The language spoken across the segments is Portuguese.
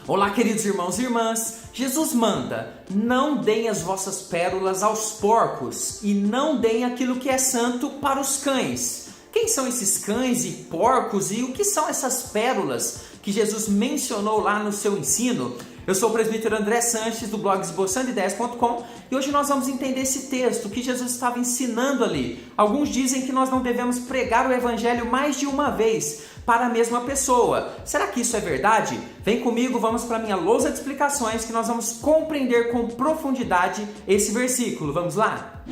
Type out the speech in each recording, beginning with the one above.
Olá, queridos irmãos e irmãs. Jesus manda: não deem as vossas pérolas aos porcos e não deem aquilo que é santo para os cães. Quem são esses cães e porcos e o que são essas pérolas que Jesus mencionou lá no seu ensino? Eu sou o presbítero André Sanches, do blog esboçandoideias.com, e hoje nós vamos entender esse texto que Jesus estava ensinando ali. Alguns dizem que nós não devemos pregar o evangelho mais de uma vez para a mesma pessoa. Será que isso é verdade? Vem comigo, vamos para a minha lousa de explicações que nós vamos compreender com profundidade esse versículo. Vamos lá?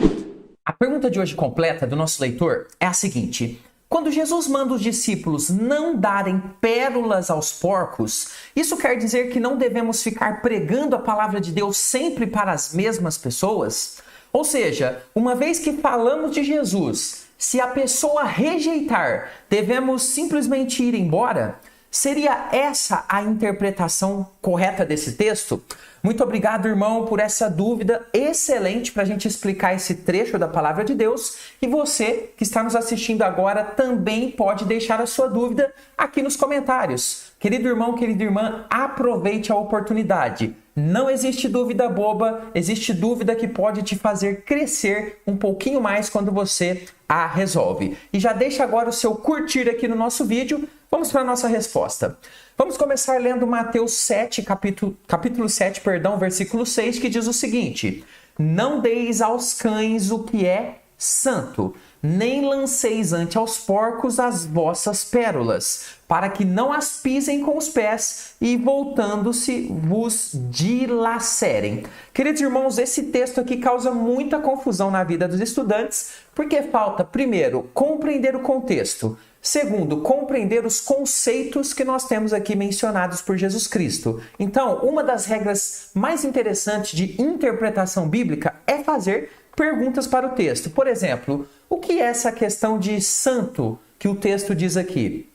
A pergunta de hoje completa do nosso leitor é a seguinte: quando Jesus manda os discípulos não darem pérolas aos porcos, isso quer dizer que não devemos ficar pregando a palavra de Deus sempre para as mesmas pessoas? Ou seja, uma vez que falamos de Jesus, se a pessoa rejeitar, devemos simplesmente ir embora? Seria essa a interpretação correta desse texto? Muito obrigado, irmão, por essa dúvida excelente para a gente explicar esse trecho da Palavra de Deus. E você que está nos assistindo agora também pode deixar a sua dúvida aqui nos comentários. Querido irmão, querida irmã, aproveite a oportunidade. Não existe dúvida boba, existe dúvida que pode te fazer crescer um pouquinho mais quando você a resolve. E já deixa agora o seu curtir aqui no nosso vídeo. Vamos para a nossa resposta. Vamos começar lendo Mateus 7, capítulo 7, versículo 6, que diz o seguinte: não deis aos cães o que é santo, nem lanceis ante aos porcos as vossas pérolas, para que não as pisem com os pés e, voltando-se, vos dilacerem. Queridos irmãos, esse texto aqui causa muita confusão na vida dos estudantes, porque falta, primeiro, compreender o contexto. Segundo, compreender os conceitos que nós temos aqui mencionados por Jesus Cristo. Então, uma das regras mais interessantes de interpretação bíblica é fazer perguntas para o texto. Por exemplo, o que é essa questão de santo que o texto diz aqui?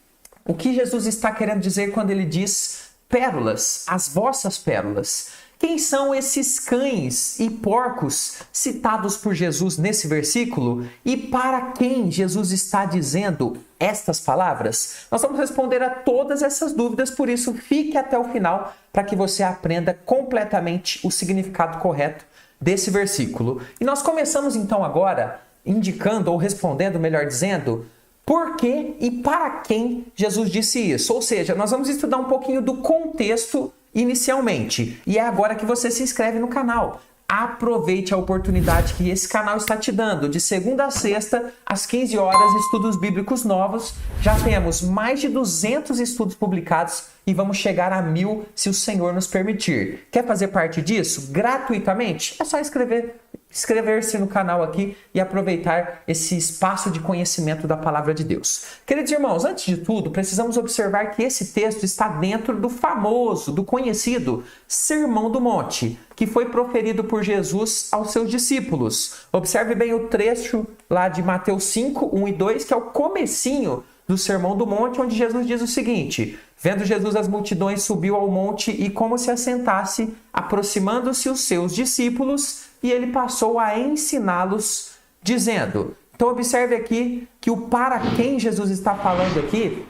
O que Jesus está querendo dizer quando ele diz pérolas, as vossas pérolas? Quem são esses cães e porcos citados por Jesus nesse versículo? E para quem Jesus está dizendo estas palavras? Nós vamos responder a todas essas dúvidas, por isso fique até o final para que você aprenda completamente o significado correto desse versículo. E nós começamos então agora indicando, ou respondendo, melhor dizendo, por que e para quem Jesus disse isso. Ou seja, nós vamos estudar um pouquinho do contexto inicialmente. E é agora que você se inscreve no canal. Aproveite a oportunidade que esse canal está te dando. De segunda a sexta, às 15 horas, estudos bíblicos novos. Já temos mais de 200 estudos publicados e vamos chegar a 1000 se o Senhor nos permitir. Quer fazer parte disso gratuitamente? É só inscrever-se no canal aqui e aproveitar esse espaço de conhecimento da Palavra de Deus. Queridos irmãos, antes de tudo, precisamos observar que esse texto está dentro do famoso, do conhecido Sermão do Monte, que foi proferido por Jesus aos seus discípulos. Observe bem o trecho lá de Mateus 5, 1 e 2, que é o comecinho do Sermão do Monte, onde Jesus diz o seguinte: vendo Jesus as multidões, subiu ao monte e, como se assentasse, aproximando-se os seus discípulos, e ele passou a ensiná-los, dizendo. Então observe aqui que o para quem Jesus está falando aqui,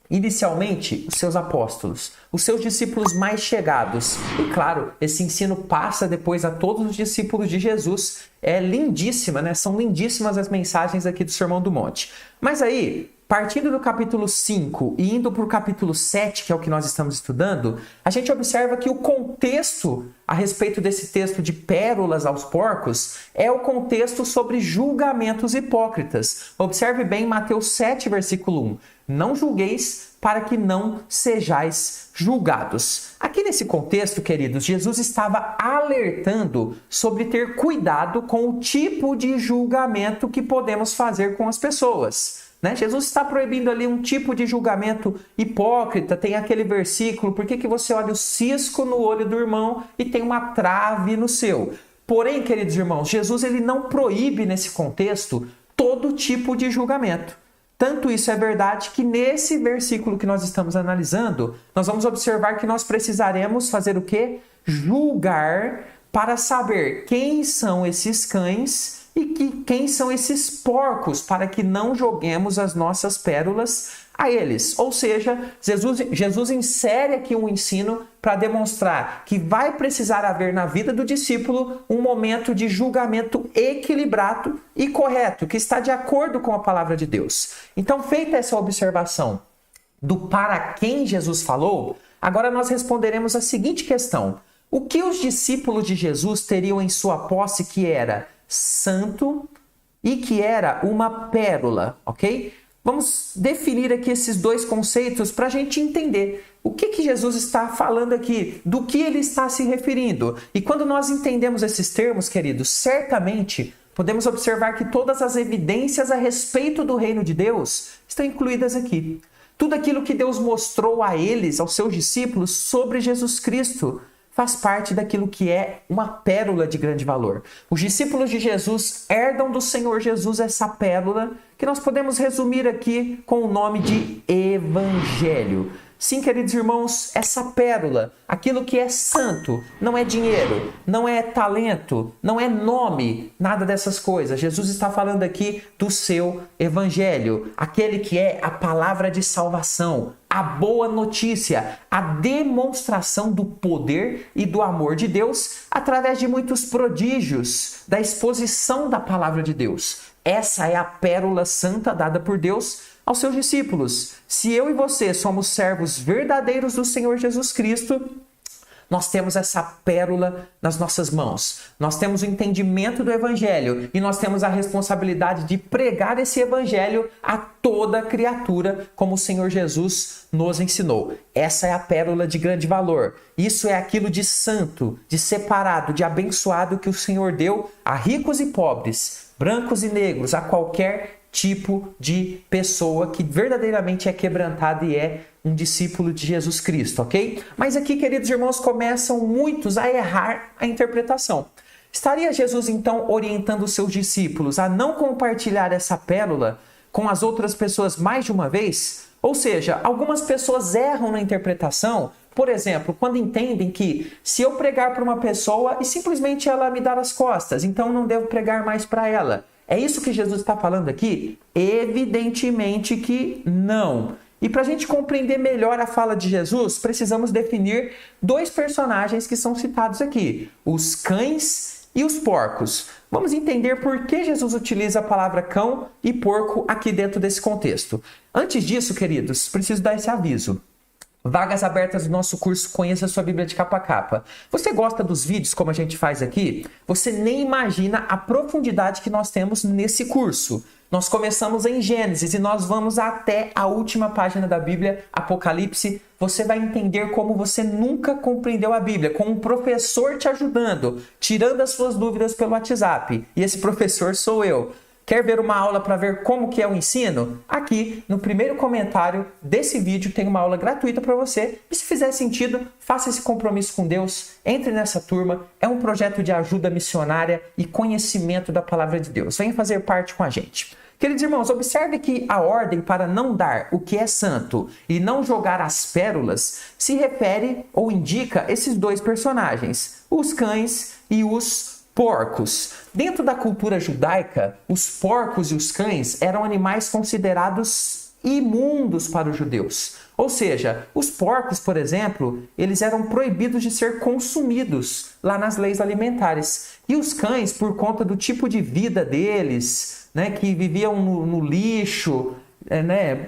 inicialmente, os seus apóstolos, os seus discípulos mais chegados. E claro, esse ensino passa depois a todos os discípulos de Jesus. É lindíssima, né? São lindíssimas as mensagens aqui do Sermão do Monte. Mas aí, partindo do capítulo 5 e indo para o capítulo 7, que é o que nós estamos estudando, a gente observa que o contexto a respeito desse texto de pérolas aos porcos é o contexto sobre julgamentos hipócritas. Observe bem Mateus 7, versículo 1. Não julgueis para que não sejais julgados. Aqui nesse contexto, queridos, Jesus estava alertando sobre ter cuidado com o tipo de julgamento que podemos fazer com as pessoas. Jesus está proibindo ali um tipo de julgamento hipócrita. Tem aquele versículo: por que você olha o cisco no olho do irmão e tem uma trave no seu? Porém, queridos irmãos, Jesus ele não proíbe nesse contexto todo tipo de julgamento. Tanto isso é verdade que nesse versículo que nós estamos analisando, nós vamos observar que nós precisaremos fazer o quê? Julgar para saber quem são esses cães e quem são esses porcos, para que não joguemos as nossas pérolas a eles. Ou seja, Jesus insere aqui um ensino para demonstrar que vai precisar haver na vida do discípulo um momento de julgamento equilibrado e correto, que está de acordo com a palavra de Deus. Então, feita essa observação do para quem Jesus falou, agora nós responderemos a seguinte questão: o que os discípulos de Jesus teriam em sua posse que era santo e que era uma pérola, ok? Vamos definir aqui esses dois conceitos para a gente entender o que Jesus está falando aqui, do que ele está se referindo. E quando nós entendemos esses termos, queridos, certamente podemos observar que todas as evidências a respeito do reino de Deus estão incluídas aqui. Tudo aquilo que Deus mostrou a eles, aos seus discípulos, sobre Jesus Cristo, faz parte daquilo que é uma pérola de grande valor. Os discípulos de Jesus herdam do Senhor Jesus essa pérola, que nós podemos resumir aqui com o nome de Evangelho. Sim, queridos irmãos, essa pérola, aquilo que é santo, não é dinheiro, não é talento, não é nome, nada dessas coisas. Jesus está falando aqui do seu Evangelho, aquele que é a palavra de salvação, a boa notícia, a demonstração do poder e do amor de Deus através de muitos prodígios, da exposição da palavra de Deus. Essa é a pérola santa dada por Deus aos seus discípulos. Se eu e você somos servos verdadeiros do Senhor Jesus Cristo, nós temos essa pérola nas nossas mãos. Nós temos o entendimento do Evangelho e nós temos a responsabilidade de pregar esse Evangelho a toda criatura, como o Senhor Jesus nos ensinou. Essa é a pérola de grande valor. Isso é aquilo de santo, de separado, de abençoado que o Senhor deu a ricos e pobres, brancos e negros, a qualquer tipo de pessoa que verdadeiramente é quebrantada e é um discípulo de Jesus Cristo, ok? Mas aqui, queridos irmãos, começam muitos a errar a interpretação. Estaria Jesus, então, orientando os seus discípulos a não compartilhar essa pérola com as outras pessoas mais de uma vez? Ou seja, algumas pessoas erram na interpretação, por exemplo, quando entendem que se eu pregar para uma pessoa e simplesmente ela me dar as costas, então não devo pregar mais para ela. É isso que Jesus está falando aqui? Evidentemente que não. E para a gente compreender melhor a fala de Jesus, precisamos definir dois personagens que são citados aqui: os cães e os porcos. Vamos entender por que Jesus utiliza a palavra cão e porco aqui dentro desse contexto. Antes disso, queridos, preciso dar esse aviso. Vagas abertas do nosso curso Conheça a Sua Bíblia de Capa a Capa. Você gosta dos vídeos como a gente faz aqui? Você nem imagina a profundidade que nós temos nesse curso. Nós começamos em Gênesis e nós vamos até a última página da Bíblia, Apocalipse. Você vai entender como você nunca compreendeu a Bíblia, com um professor te ajudando, tirando as suas dúvidas pelo WhatsApp. E esse professor sou eu. Quer ver uma aula para ver como que é o ensino? Aqui, no primeiro comentário desse vídeo, tem uma aula gratuita para você. E se fizer sentido, faça esse compromisso com Deus, entre nessa turma. É um projeto de ajuda missionária e conhecimento da palavra de Deus. Venha fazer parte com a gente. Queridos irmãos, observe que a ordem para não dar o que é santo e não jogar as pérolas se refere ou indica esses dois personagens, os cães e os porcos. Dentro da cultura judaica, os porcos e os cães eram animais considerados imundos para os judeus. Ou seja, os porcos, por exemplo, eles eram proibidos de ser consumidos lá nas leis alimentares. E os cães, por conta do tipo de vida deles, que viviam no lixo,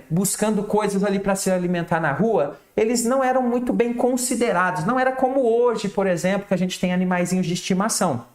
buscando coisas ali para se alimentar na rua, eles não eram muito bem considerados. Não era como hoje, por exemplo, que a gente tem animaizinhos de estimação.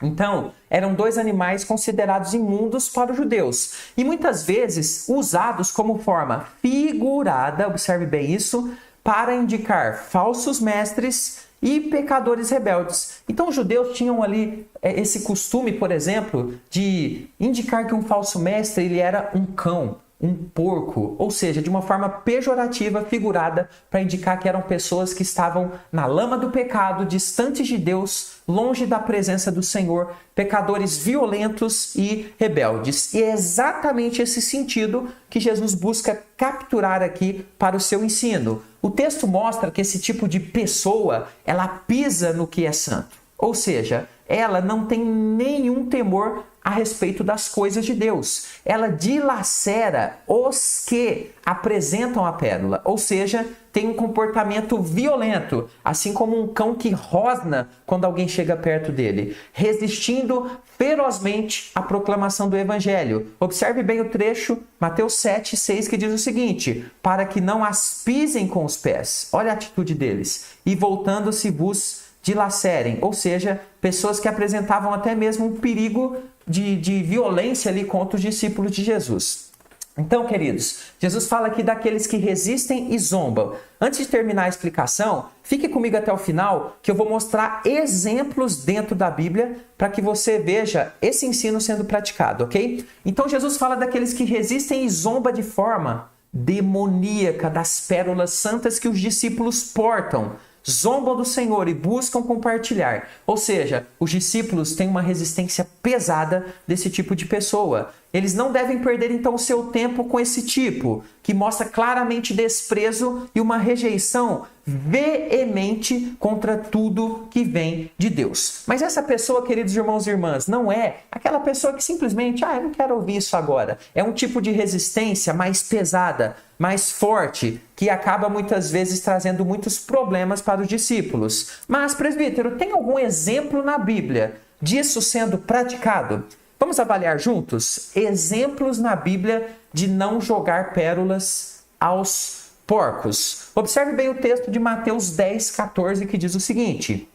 Então, eram dois animais considerados imundos para os judeus e muitas vezes usados como forma figurada, observe bem isso, para indicar falsos mestres e pecadores rebeldes. Então, os judeus tinham ali esse costume, por exemplo, de indicar que um falso mestre ele era um cão, um porco, ou seja, de uma forma pejorativa, figurada, para indicar que eram pessoas que estavam na lama do pecado, distantes de Deus, longe da presença do Senhor, pecadores violentos e rebeldes. E é exatamente esse sentido que Jesus busca capturar aqui para o seu ensino. O texto mostra que esse tipo de pessoa, ela pisa no que é santo. Ou seja, ela não tem nenhum temor a respeito das coisas de Deus. Ela dilacera os que apresentam a pérola, ou seja, tem um comportamento violento, assim como um cão que rosna quando alguém chega perto dele, resistindo ferozmente à proclamação do evangelho. Observe bem o trecho, Mateus 7:6, que diz o seguinte: para que não as pisem com os pés. Olha a atitude deles. E voltando-se vos dilacerem, ou seja, pessoas que apresentavam até mesmo um perigo de violência ali contra os discípulos de Jesus. Então, queridos, Jesus fala aqui daqueles que resistem e zombam. Antes de terminar a explicação, fique comigo até o final, que eu vou mostrar exemplos dentro da Bíblia para que você veja esse ensino sendo praticado, ok? Então, Jesus fala daqueles que resistem e zombam de forma demoníaca das pérolas santas que os discípulos portam. Zombam do Senhor e buscam compartilhar. Ou seja, os discípulos têm uma resistência pesada desse tipo de pessoa. Eles não devem perder então o seu tempo com esse tipo, que mostra claramente desprezo e uma rejeição veemente contra tudo que vem de Deus. Mas essa pessoa, queridos irmãos e irmãs, não é aquela pessoa que simplesmente, eu não quero ouvir isso agora. É um tipo de resistência mais pesada, mais forte, que acaba muitas vezes trazendo muitos problemas para os discípulos. Mas, presbítero, tem algum exemplo na Bíblia disso sendo praticado? Vamos avaliar juntos exemplos na Bíblia de não jogar pérolas aos porcos. Observe bem o texto de Mateus 10:14, que diz o seguinte: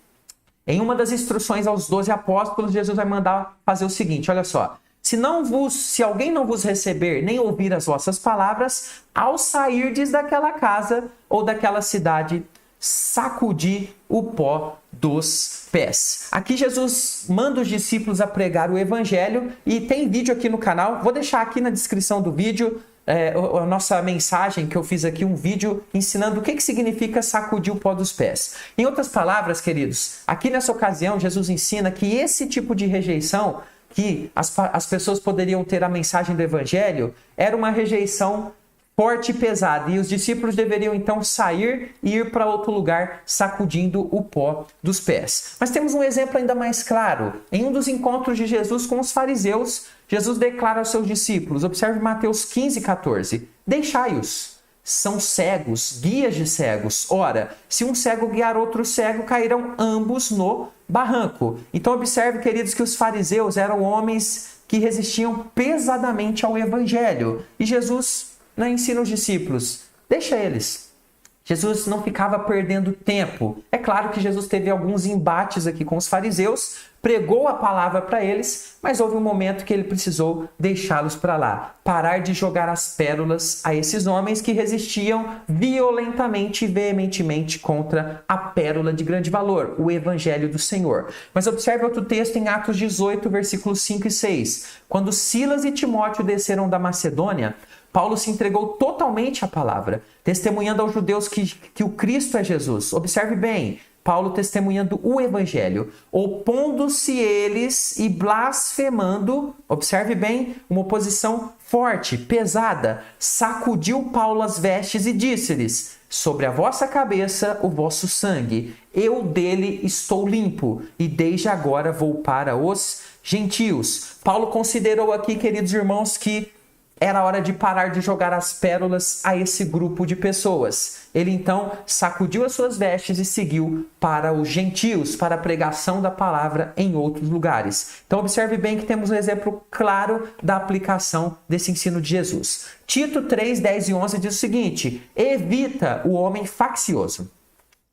em uma das instruções aos 12 apóstolos, Jesus vai mandar fazer o seguinte, olha só: se alguém não vos receber nem ouvir as vossas palavras, ao sairdes daquela casa ou daquela cidade, sacudi o pó dos pés. Aqui Jesus manda os discípulos a pregar o evangelho e tem vídeo aqui no canal. Vou deixar aqui na descrição do vídeo a nossa mensagem que eu fiz aqui, um vídeo ensinando o que significa sacudir o pó dos pés. Em outras palavras, queridos, aqui nessa ocasião Jesus ensina que esse tipo de rejeição que as pessoas poderiam ter a mensagem do evangelho era uma rejeição forte e pesada, e os discípulos deveriam então sair e ir para outro lugar sacudindo o pó dos pés. Mas temos um exemplo ainda mais claro. Em um dos encontros de Jesus com os fariseus, Jesus declara aos seus discípulos, observe Mateus 15:14, deixai-os, são cegos, guias de cegos. Ora, se um cego guiar outro cego, cairão ambos no barranco. Então observe, queridos, que os fariseus eram homens que resistiam pesadamente ao evangelho, e Jesus ensina os discípulos, deixa eles. Jesus não ficava perdendo tempo. É claro que Jesus teve alguns embates aqui com os fariseus, pregou a palavra para eles, mas houve um momento que ele precisou deixá-los para lá, parar de jogar as pérolas a esses homens que resistiam violentamente e veementemente contra a pérola de grande valor, o evangelho do Senhor. Mas observe outro texto em Atos 18, versículos 5 e 6. Quando Silas e Timóteo desceram da Macedônia, Paulo se entregou totalmente à palavra, testemunhando aos judeus que o Cristo é Jesus. Observe bem, Paulo testemunhando o evangelho, opondo-se eles e blasfemando, observe bem, uma oposição forte, pesada, sacudiu Paulo as vestes e disse-lhes, sobre a vossa cabeça o vosso sangue, eu dele estou limpo, e desde agora vou para os gentios. Paulo considerou aqui, queridos irmãos, que era hora de parar de jogar as pérolas a esse grupo de pessoas. Ele então sacudiu as suas vestes e seguiu para os gentios, para a pregação da palavra em outros lugares. Então observe bem que temos um exemplo claro da aplicação desse ensino de Jesus. Tito 3, 10 e 11 diz o seguinte: evita o homem faccioso,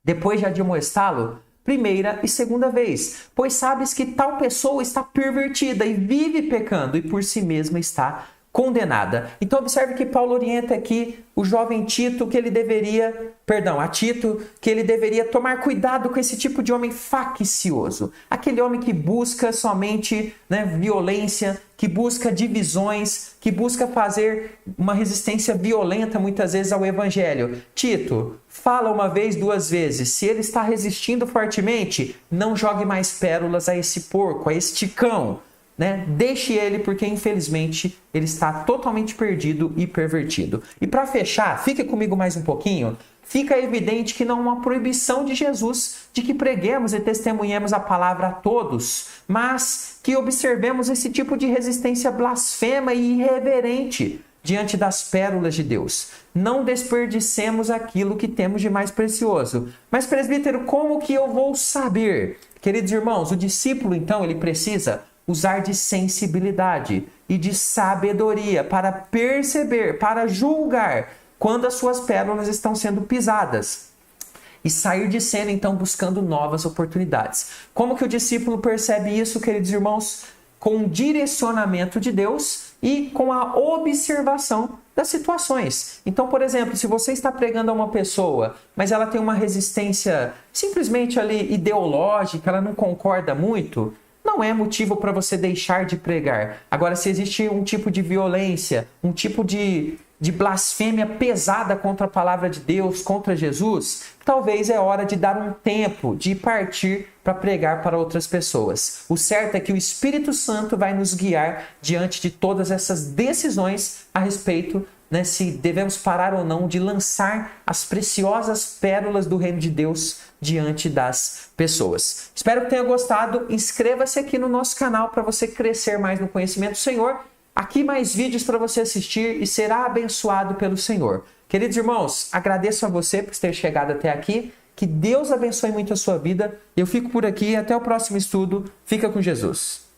depois de admoestá-lo primeira e segunda vez, pois sabes que tal pessoa está pervertida e vive pecando e por si mesma está condenada. Então observe que Paulo orienta aqui o jovem Tito que ele deveria, que ele deveria tomar cuidado com esse tipo de homem faccioso. Aquele homem que busca somente violência, que busca divisões, que busca fazer uma resistência violenta muitas vezes ao evangelho. Tito, fala uma vez, duas vezes. Se ele está resistindo fortemente, não jogue mais pérolas a esse porco, a este cão. né? Deixe ele, porque infelizmente ele está totalmente perdido e pervertido. E para fechar, fique comigo mais um pouquinho. Fica evidente que não há uma proibição de Jesus de que preguemos e testemunhemos a palavra a todos, mas que observemos esse tipo de resistência blasfema e irreverente diante das pérolas de Deus. Não desperdicemos aquilo que temos de mais precioso. Mas, presbítero, como que eu vou saber? Queridos irmãos, o discípulo, então, ele precisa usar de sensibilidade e de sabedoria para perceber, para julgar quando as suas pérolas estão sendo pisadas. E sair de cena, então, buscando novas oportunidades. Como que o discípulo percebe isso, queridos irmãos? Com o direcionamento de Deus e com a observação das situações. Então, por exemplo, se você está pregando a uma pessoa, mas ela tem uma resistência simplesmente ali ideológica, ela não concorda muito, não é motivo para você deixar de pregar. Agora, se existe um tipo de violência, um tipo de blasfêmia pesada contra a palavra de Deus, contra Jesus, talvez é hora de dar um tempo, de partir para pregar para outras pessoas. O certo é que o Espírito Santo vai nos guiar diante de todas essas decisões a respeito, né, se devemos parar ou não de lançar as preciosas pérolas do reino de Deus diante das pessoas. Espero que tenha gostado. Inscreva-se aqui no nosso canal para você crescer mais no conhecimento do Senhor. Aqui mais vídeos para você assistir e será abençoado pelo Senhor. Queridos irmãos, agradeço a você por ter chegado até aqui. Que Deus abençoe muito a sua vida. Eu fico por aqui. Até o próximo estudo. Fica com Jesus.